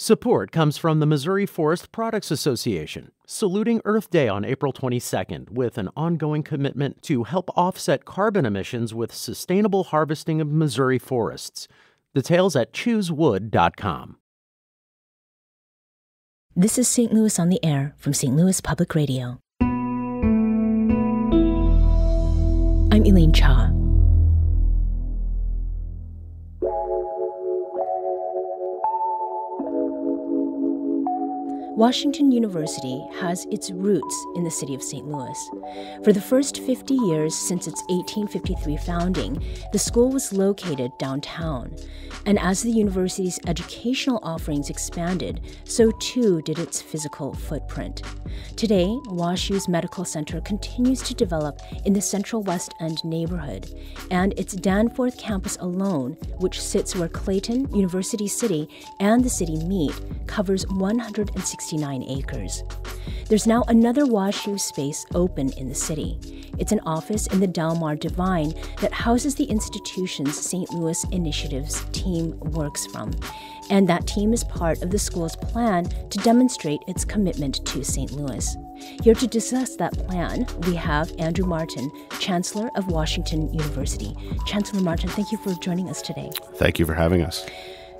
Support comes from the Missouri Forest Products Association, saluting Earth Day on April 22nd with an ongoing commitment to help offset carbon emissions with sustainable harvesting of Missouri forests. Details at choosewood.com. This is St. Louis on the Air from St. Louis Public Radio. I'm Elaine Cha. Washington University has its roots in the city of St. Louis. For the first 50 years since its 1853 founding, the school was located downtown. And as the university's educational offerings expanded, so too did its physical footprint. Today, WashU's Medical Center continues to develop in the Central West End neighborhood, and its Danforth campus alone, which sits where Clayton, University City, and the city meet, covers 169 acres. There's now another WashU space open in the city. It's an office in the Delmar DivINe that houses the institution's St. Louis Initiatives team works from. And that team is part of the school's plan to demonstrate its commitment to St. Louis. Here to discuss that plan, we have Andrew Martin, Chancellor of Washington University. Chancellor Martin, thank you for joining us today. Thank you for having us.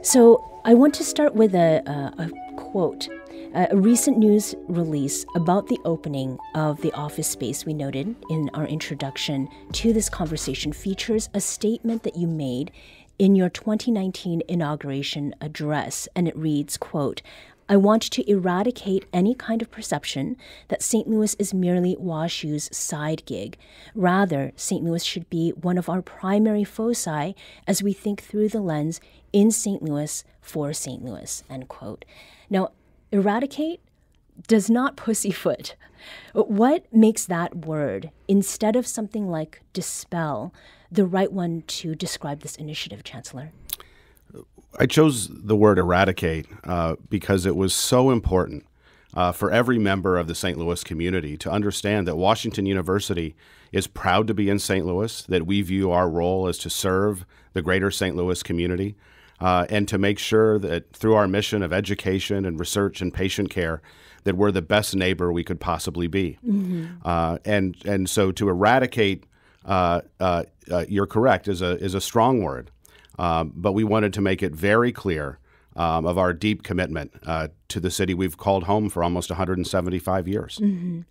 So I want to start with a quote. A recent news release about the opening of the office space we noted in our introduction to this conversation features a statement that you made in your 2019 inauguration address, and it reads, quote, "I want to eradicate any kind of perception that St. Louis is merely WashU's side gig. Rather, St. Louis should be one of our primary foci as we think through the lens in St. Louis for St. Louis," end quote. Now, eradicate does not pussyfoot. What makes that word, instead of something like dispel, the right one to describe this initiative, Chancellor? I chose the word eradicate because it was so important for every member of the St. Louis community to understand that Washington University is proud to be in St. Louis, that we view our role as to serve the greater St. Louis community, and to make sure that through our mission of education and research and patient care, that we're the best neighbor we could possibly be. Mm-hmm. And so to eradicate, you're correct, is a strong word. But we wanted to make it very clear of our deep commitment to the city we've called home for almost 175 years. Mm-hmm.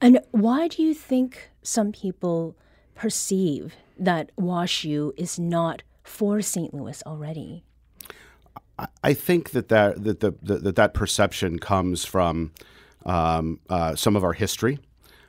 And why do you think some people perceive that WashU is not for St. Louis already? I think that perception comes from some of our history.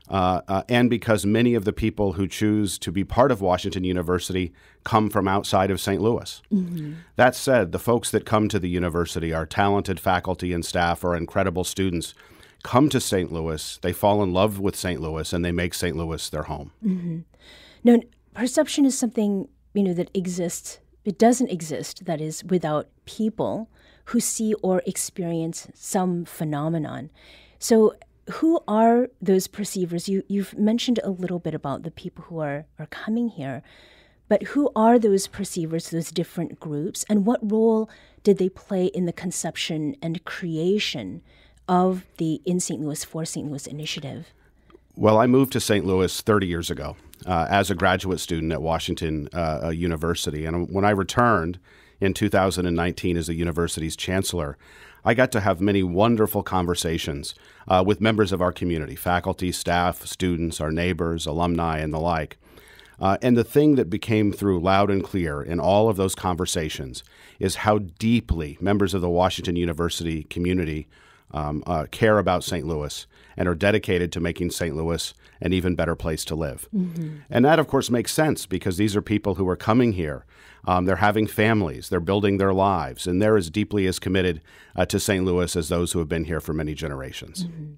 And because many of the people who choose to be part of Washington University come from outside of St. Louis. Mm-hmm. That said, the folks that come to the university, our talented faculty and staff, our incredible students, come to St. Louis, they fall in love with St. Louis, and they make St. Louis their home. Mm-hmm. Now, perception is something, that exists. It doesn't exist, that is, without people who see or experience some phenomenon. So who are those perceivers? You've mentioned a little bit about the people who are coming here, but who are those perceivers, those different groups, and what role did they play in the conception and creation of the In St. Louis, for St. Louis initiative? Well, I moved to St. Louis 30 years ago as a graduate student at Washington University. And when I returned in 2019 as the university's chancellor, I got to have many wonderful conversations with members of our community, faculty, staff, students, our neighbors, alumni, and the like. And the thing that became through loud and clear in all of those conversations is how deeply members of the Washington University community care about St. Louis and are dedicated to making St. Louis an even better place to live. Mm-hmm. And that, of course, makes sense because these are people who are coming here. They're having families, they're building their lives, and they're as deeply as committed to St. Louis as those who have been here for many generations. Mm-hmm.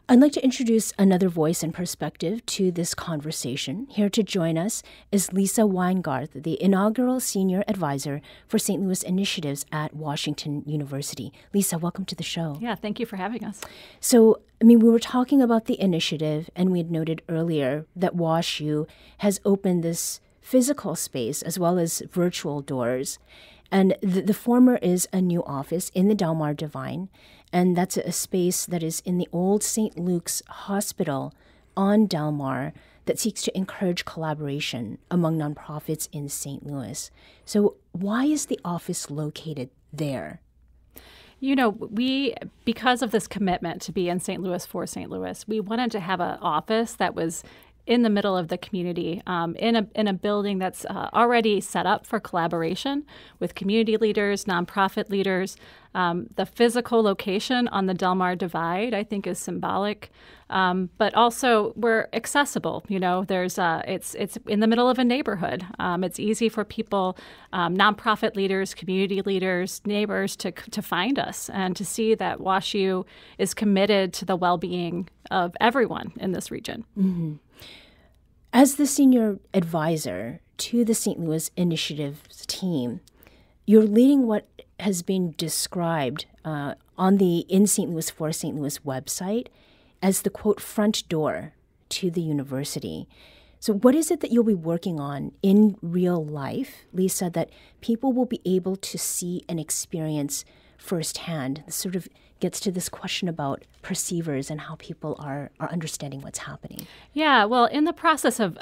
I'd like to introduce another voice and perspective to this conversation. Here to join us is Lisa Weingarth, the inaugural Senior Advisor for St. Louis Initiatives at Washington University. Lisa, welcome to the show. Yeah, thank you for having us. So, we were talking about the initiative, and we had noted earlier that WashU has opened this physical space as well as virtual doors. And the former is a new office in the Delmar DivINe, and that's a space that is in the old St. Luke's Hospital on Delmar that seeks to encourage collaboration among nonprofits in St. Louis. So why is the office located there? You know, because of this commitment to be in St. Louis for St. Louis, we wanted to have an office that was in the middle of the community, in a building that's already set up for collaboration with community leaders, nonprofit leaders. The physical location on the Delmar Divide, I think, is symbolic, but also we're accessible. You know, there's it's in the middle of a neighborhood. It's easy for people, nonprofit leaders, community leaders, neighbors to find us and to see that WashU is committed to the well-being of everyone in this region. Mm-hmm. As the senior advisor to the St. Louis Initiatives team, you're leading what has been described on the In St. Louis for St. Louis website as the, quote, front door to the university. So what is it that you'll be working on in real life, Lisa, that people will be able to see and experience firsthand? This sort of gets to this question about perceivers and how people are understanding what's happening. Yeah, well, in the process of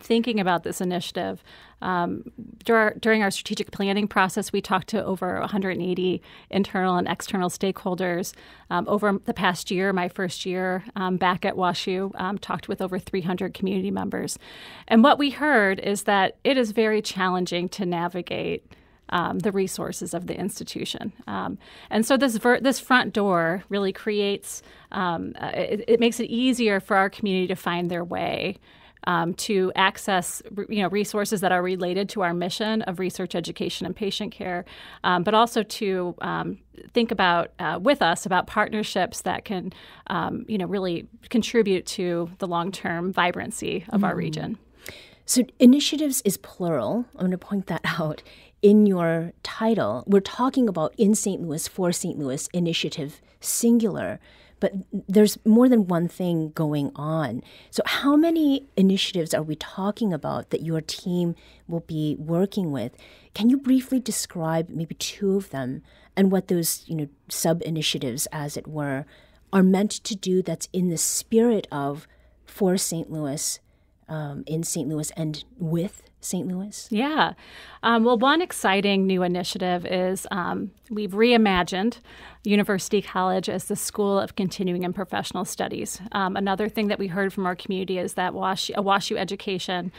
thinking about this initiative, during our strategic planning process, we talked to over 180 internal and external stakeholders. Over the past year, my first year back at WashU, talked with over 300 community members. And what we heard is that it is very challenging to navigate the resources of the institution. And so this front door really creates, it makes it easier for our community to find their way to access resources that are related to our mission of research, education, and patient care, but also to think about with us about partnerships that can really contribute to the long-term vibrancy of our region. So initiatives is plural. I'm going to point that out. In your title, we're talking about In St. Louis for St. Louis initiative singular, but there's more than one thing going on. So how many initiatives are we talking about that your team will be working with? Can you briefly describe maybe two of them and what those sub-initiatives, as it were, are meant to do that's in the spirit of for St. Louis, in St. Louis, and with St. Louis? Yeah. Well, one exciting new initiative is we've reimagined University College as the School of Continuing and Professional Studies. Another thing that we heard from our community is that WashU education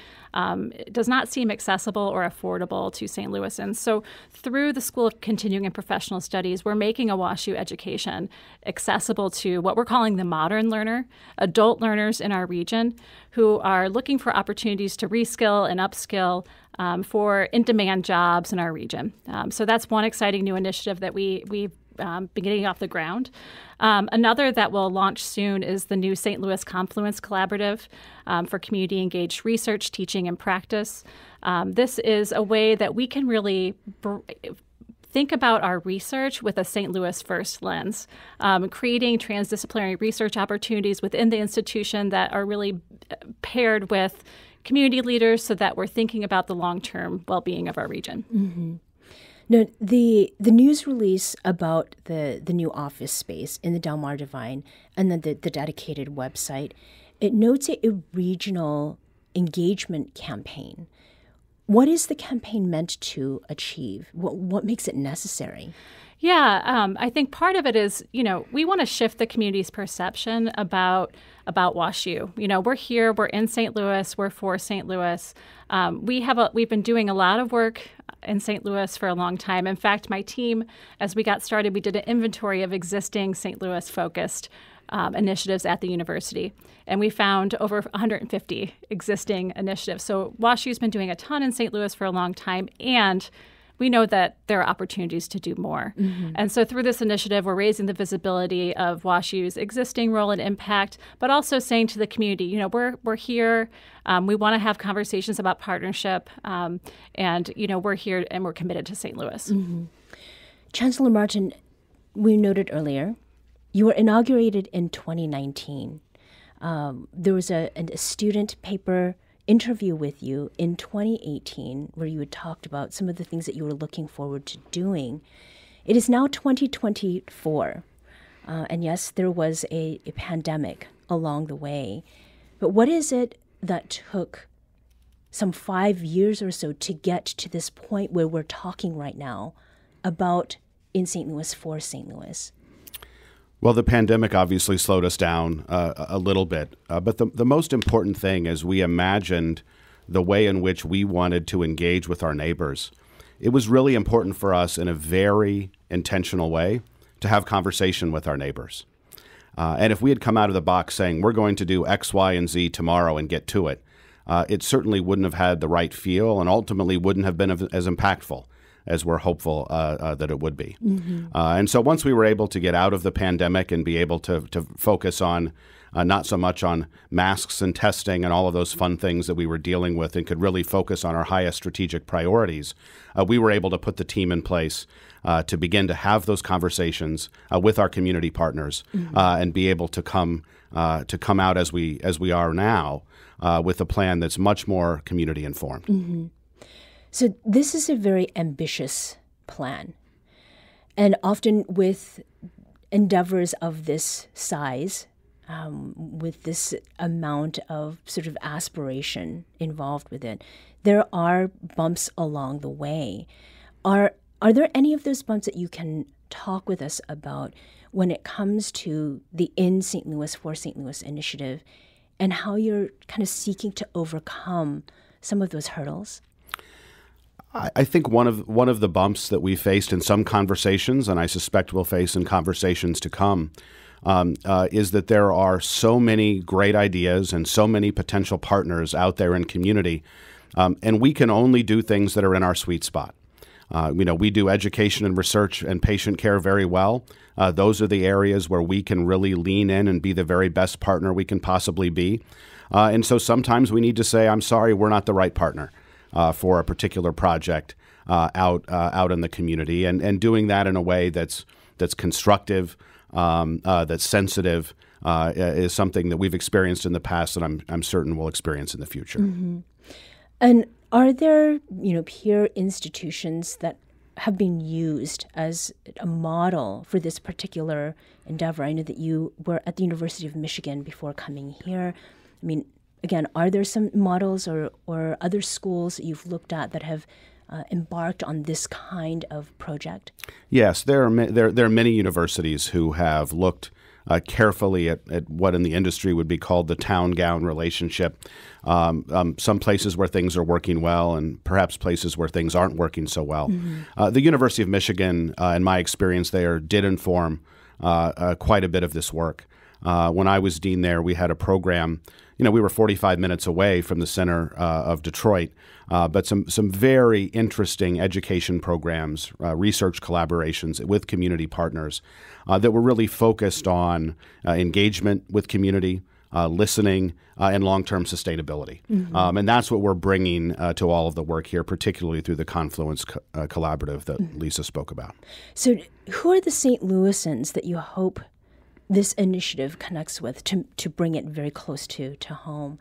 does not seem accessible or affordable to St. Louisans. So through the School of Continuing and Professional Studies, we're making a WashU education accessible to what we're calling the modern learner, adult learners in our region who are looking for opportunities to reskill and upskill for in-demand jobs in our region. So that's one exciting new initiative that we've been getting off the ground. Another that will launch soon is the new St. Louis Confluence Collaborative for community-engaged research, teaching, and practice. This is a way that we can really think about our research with a St. Louis first lens, creating transdisciplinary research opportunities within the institution that are really paired with community leaders so that we're thinking about the long-term well-being of our region. Mm-hmm. Now, the news release about the new office space in the Delmar DivINe and then the dedicated website, it notes a regional engagement campaign. What is the campaign meant to achieve? What makes it necessary? Yeah, I think part of it is, we want to shift the community's perception about WashU. We're here, we're in St. Louis, we're for St. Louis. We've been doing a lot of work in St. Louis for a long time. In fact, my team, as we got started, we did an inventory of existing St. Louis-focused initiatives at the university. And we found over 150 existing initiatives. So WashU's been doing a ton in St. Louis for a long time, and we know that there are opportunities to do more. Mm-hmm. And so through this initiative, we're raising the visibility of WashU's existing role and impact, but also saying to the community, we're here, we want to have conversations about partnership, and, we're here and we're committed to St. Louis. Mm-hmm. Chancellor Martin, we noted earlier, you were inaugurated in 2019. There was a student paper interview with you in 2018 where you had talked about some of the things that you were looking forward to doing. It is now 2024. And yes, there was a pandemic along the way. But what is it that took some 5 years or so to get to this point where we're talking right now about in St. Louis for St. Louis? Well, the pandemic obviously slowed us down a little bit. But the most important thing is we imagined the way in which we wanted to engage with our neighbors. It was really important for us in a very intentional way to have conversation with our neighbors. And if we had come out of the box saying, we're going to do X, Y, and Z tomorrow and get to it, it certainly wouldn't have had the right feel and ultimately wouldn't have been as impactful as we're hopeful that it would be. Mm-hmm. And so once we were able to get out of the pandemic and be able to focus on not so much on masks and testing and all of those fun things that we were dealing with and could really focus on our highest strategic priorities, we were able to put the team in place to begin to have those conversations with our community partners and be able to come out as we are now with a plan that's much more community informed. Mm-hmm. So this is a very ambitious plan. And often with endeavors of this size, with this amount of sort of aspiration involved with it, there are bumps along the way. Are there any of those bumps that you can talk with us about when it comes to the In St. Louis for St. Louis initiative and how you're kind of seeking to overcome some of those hurdles? I think one of the bumps that we faced in some conversations, and I suspect we'll face in conversations to come, is that there are so many great ideas and so many potential partners out there in community, and we can only do things that are in our sweet spot. We do education and research and patient care very well. Those are the areas where we can really lean in and be the very best partner we can possibly be. And so sometimes we need to say, I'm sorry, we're not the right partner for a particular project out in the community, and doing that in a way that's constructive, that's sensitive, is something that we've experienced in the past, and I'm certain we'll experience in the future. Mm-hmm. And are there, peer institutions that have been used as a model for this particular endeavor? I know that you were at the University of Michigan before coming here. I mean, again, are there some models or other schools that you've looked at that have embarked on this kind of project? Yes, there are many universities who have looked carefully at what in the industry would be called the town-gown relationship. Some places where things are working well and perhaps places where things aren't working so well. Mm-hmm. The University of Michigan, in my experience there, did inform quite a bit of this work. When I was dean there, we had a program. We were 45 minutes away from the center of Detroit, but some very interesting education programs, research collaborations with community partners that were really focused on engagement with community, listening, and long-term sustainability. Mm-hmm. And that's what we're bringing to all of the work here, particularly through the Confluence Collaborative that Lisa spoke about. So who are the St. Louisans that you hope this initiative connects with to bring it very close to home?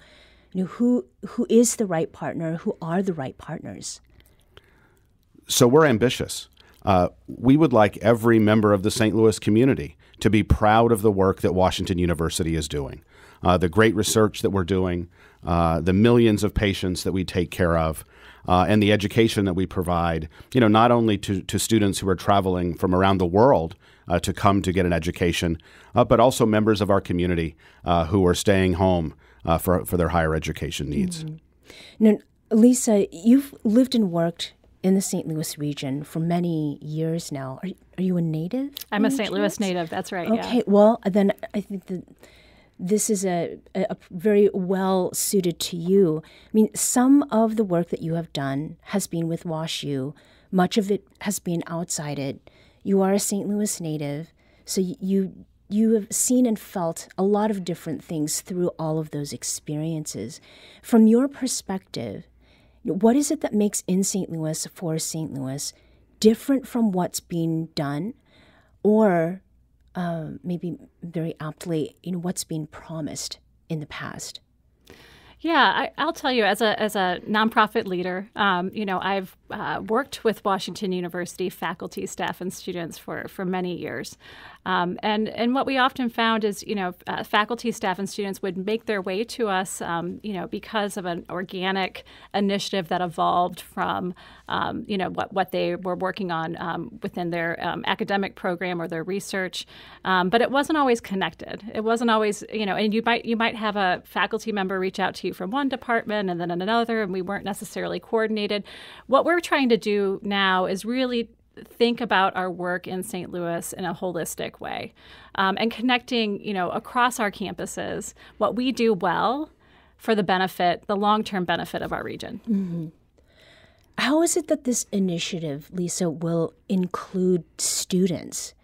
Who is the right partner? Who are the right partners? So we're ambitious. We would like every member of the St. Louis community to be proud of the work that Washington University is doing, the great research that we're doing, the millions of patients that we take care of, and the education that we provide, not only to students who are traveling from around the world to come to get an education, but also members of our community who are staying home for their higher education needs. Mm-hmm. Now, Lisa, you've lived and worked in the St. Louis region for many years now. Are you a native? I'm a St. Louis native. That's right. Okay. Yeah. Well, then I think that this is a very well suited to you. I mean, some of the work that you have done has been with WashU. Much of it has been outside it. You are a St. Louis native, so you have seen and felt a lot of different things through all of those experiences. From your perspective, what is it that makes In St. Louis for St. Louis different from what's being done, or maybe very aptly, what's being promised in the past? I'll tell you, as a nonprofit leader, I've worked with Washington University faculty, staff, and students for many years. And what we often found is, faculty, staff, and students would make their way to us, because of an organic initiative that evolved from, what they were working on within their academic program or their research. But it wasn't always connected. It wasn't always, and you might have a faculty member reach out to you from one department and then another, and we weren't necessarily coordinated. What we're trying to do now is really think about our work in St. Louis in a holistic way, and connecting, across our campuses, what we do well for the long-term benefit of our region. Mm-hmm. How is it that this initiative, Lisa, will include students?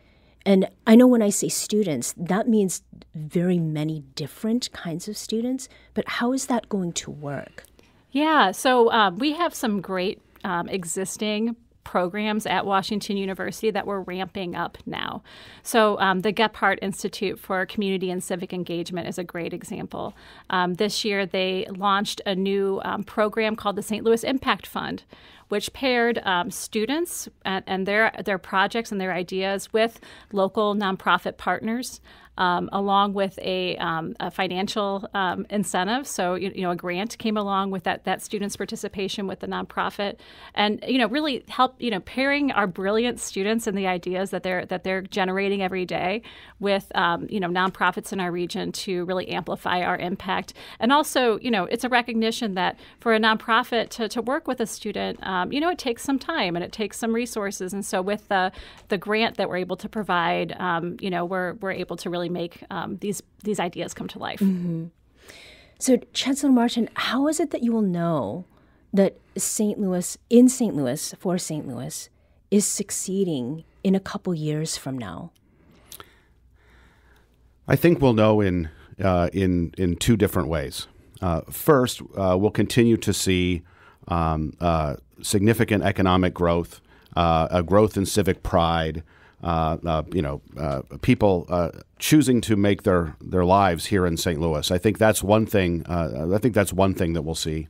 And I know when I say students, that means very many different kinds of students, but how is that going to work? Yeah, so we have some great existing programs at Washington University that we're ramping up now. So the Gephardt Institute for Community and Civic Engagement is a great example. This year they launched a new program called the St. Louis Impact Fund, which paired students and their projects and their ideas with local nonprofit partners, along with a financial incentive. So, a grant came along with that student's participation with the nonprofit, and really help pairing our brilliant students and the ideas that they're generating every day with nonprofits in our region to really amplify our impact. And also, it's a recognition that for a nonprofit to work with a student, it takes some time and it takes some resources. And so with the grant that we're able to provide, we're able to really make these ideas come to life. Mm-hmm. So, Chancellor Martin, how is it that you will know that St. Louis is succeeding in a couple years from now? I think we'll know in two different ways. First, we'll continue to see significant economic growth, a growth in civic pride. People choosing to make their lives here in St. Louis. I think that's one thing. That we'll see.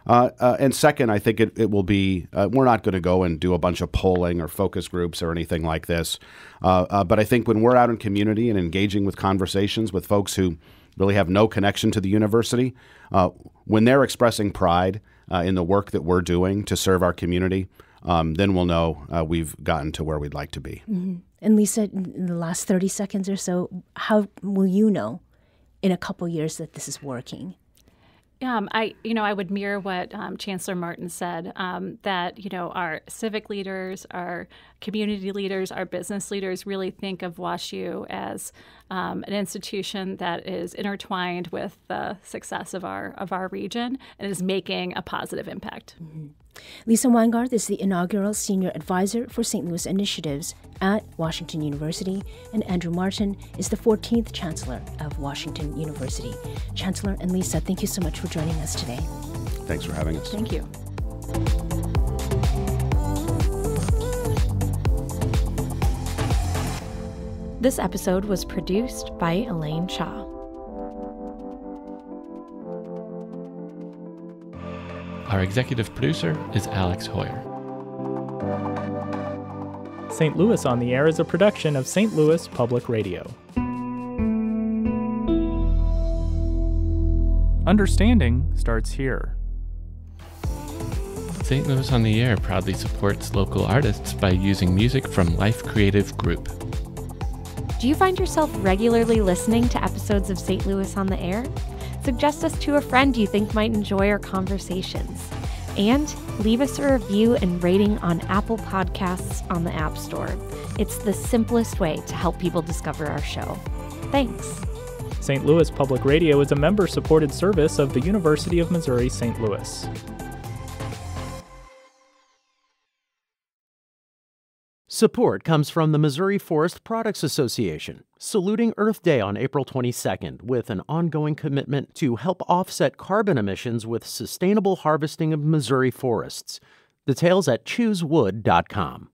And second, I think it will be. We're not going to go and do a bunch of polling or focus groups or anything like this. But I think when we're out in community and engaging with conversations with folks who really have no connection to the university, when they're expressing pride in the work that we're doing to serve our community, then we'll know we've gotten to where we'd like to be. Mm-hmm. And Lisa, in the last 30 seconds or so, how will you know in a couple years that this is working? I would mirror what Chancellor Martin said, that, our civic leaders, our community leaders, our business leaders really think of WashU as an institution that is intertwined with the success of our region and is making a positive impact. Mm-hmm. Lisa Weingarth is the inaugural Senior Advisor for St. Louis Initiatives at Washington University, and Andrew Martin is the 14th Chancellor of Washington University. Chancellor and Lisa, thank you so much for joining us today. Thanks for having us. Thank you. This episode was produced by Elaine Shaw. Our executive producer is Alex Hoyer. St. Louis on the Air is a production of St. Louis Public Radio. Understanding starts here. St. Louis on the Air proudly supports local artists by using music from Life Creative Group. Do you find yourself regularly listening to episodes of St. Louis on the Air? Suggest us to a friend you think might enjoy our conversations. And leave us a review and rating on Apple Podcasts on the App Store. It's the simplest way to help people discover our show. Thanks. St. Louis Public Radio is a member-supported service of the University of Missouri St. Louis. Support comes from the Missouri Forest Products Association, saluting Earth Day on April 22nd with an ongoing commitment to help offset carbon emissions with sustainable harvesting of Missouri forests. Details at choosewood.com.